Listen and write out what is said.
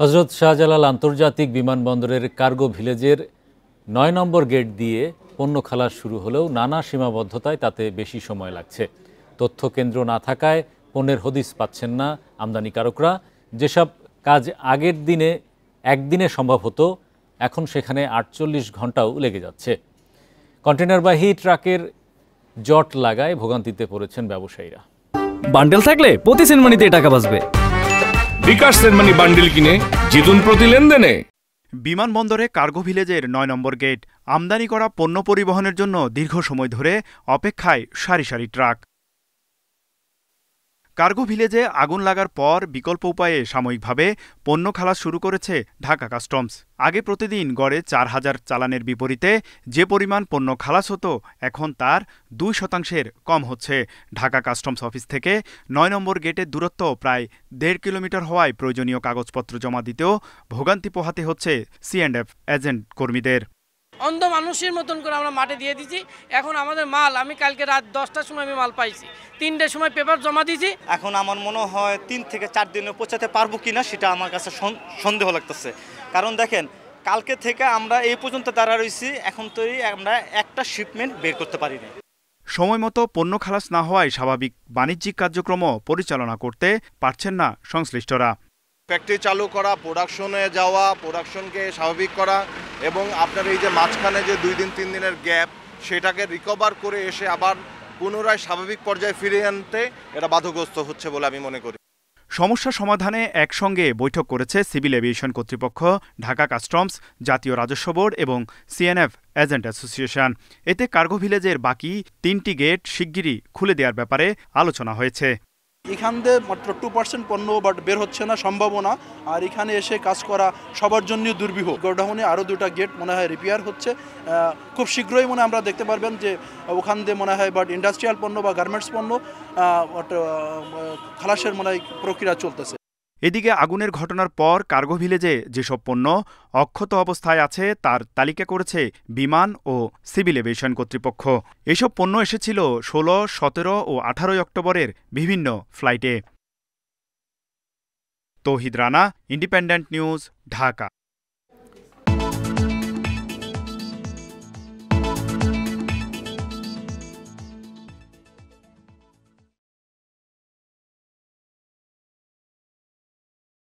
হযরত শাহজালাল আন্তর্জাতিক বিমানবন্দরের কার্গো ভিলেজের ৯ নম্বর গেট দিয়ে পণ্য খালাস শুরু হলেও নানা সীমাবদ্ধতায় তাতে বেশি সময় লাগছে। তথ্য কেন্দ্র না থাকায় পণ্যের হদিস পাচ্ছেন না আমদানিকারকরা। যেসব কাজ আগের দিনে একদিনে সম্ভব হতো, এখন সেখানে ৪৮ ঘন্টাও লেগে যাচ্ছে। কন্টেনারবাহী ট্রাকের জট লাগায় ভোগান্তিতে পড়েছেন ব্যবসায়ীরা। বান্ডেল থাকলে প্রতি সেনমানিতে টাকা বাঁচবে। বিকাশ সেনমানি বান্ডেল কিনে জিতুন প্রতি লেনদেনে। বিমানবন্দরে কার্গো ভিলেজের ৯ নম্বর গেট। আমদানি করা পণ্য পরিবহনের জন্য দীর্ঘ সময় ধরে অপেক্ষায় সারি সারি ট্রাক। কার্গো ভিলেজে আগুন লাগার পর বিকল্প উপায়ে সাময়িকভাবে পণ্য খালাস শুরু করেছে ঢাকা কাস্টমস। আগে প্রতিদিন গড়ে ৪,০০০ চালানের বিপরীতে যে পরিমাণ পণ্য খালাস হতো, এখন তার ২% কম হচ্ছে। ঢাকা কাস্টমস অফিস থেকে ৯ নম্বর গেটের দূরত্ব প্রায় ১.৫ কিলোমিটার হওয়ায় প্রয়োজনীয় কাগজপত্র জমা দিতেও ভোগান্তি পোহাতে হচ্ছে C&F এজেন্ট কর্মীদের। অন্ধ মানুষের মতন করে আমরা মাঠে দিয়ে দিয়েছি। এখন আমাদের মাল, আমি কালকে রাত 10টার সময় আমি মাল পাইছি, 3টের সময় পেপার জমা দিয়েছি। এখন আমার মনে হয় 3 থেকে 4 দিনে পৌঁছাতে পারবো কিনা সেটা আমার কাছে সন্দেহ লাগতেছে। কারণ দেখেন, কালকে থেকে আমরা এই পর্যন্ত দাঁড়া রয়েছি, এখন তো আমরা একটা শিপমেন্ট বের করতে পারিনি। সময় মতো পণ্য খালাস না হওয়ায় স্বাভাবিক বাণিজ্যিক কার্যক্রমও পরিচালনা করতে পারছেন না সংশ্লিষ্টরা। ফ্যাক্টরি চালু করা, প্রোডাকশনে যাওয়া, প্রোডাকশনকে স্বাভাবিক করা এবং আপনার এই যে মাঝখানে যে 2 দিন 3 দিনের গ্যাপ, সেটাকে রিকভার করে এসে আবার পুনরায় স্বাভাবিক পর্যায়ে ফিরিয়ে আনতে এটা বাধাগ্রস্ত হচ্ছে বলে আমি মনে করি। সমস্যা সমাধানে একসঙ্গে বৈঠক করেছে সিভিল এভিয়েশন কর্তৃপক্ষ, ঢাকা কাস্টমস, জাতীয় রাজস্ব বোর্ড এবং C&F এজেন্ট অ্যাসোসিয়েশন। এতে কার্গো ভিলেজের বাকি 3টি গেট শিগগিরই খুলে দেওয়ার ব্যাপারে আলোচনা হয়েছে। এখান দিয়ে মাত্র 2% পণ্য বের হচ্ছে না, সম্ভাবনা। আর এখানে এসে কাজ করা সবার জন্য দুর্বিহ। গোডাউনে আরও 2টা গেট মনে হয় রিপেয়ার হচ্ছে, খুব শীঘ্রই মনে আমরা দেখতে পারবেন যে ওখান দিয়ে মনে হয় বাট ইন্ডাস্ট্রিয়াল পণ্য বা গার্মেন্টস পণ্য খালাসের মনে হয় প্রক্রিয়া চলতেছে। এদিকে আগুনের ঘটনার পর কার্গো ভিলেজে যেসব পণ্য অক্ষত অবস্থায় আছে তার তালিকা করেছে বিমান ও সিভিল এভিয়েশন কর্তৃপক্ষ। এসব পণ্য এসেছিল 16, 17 ও 18 অক্টোবরের বিভিন্ন ফ্লাইটে। তৌহিদ রানা, ইন্ডিপেন্ডেন্ট নিউজ, ঢাকা।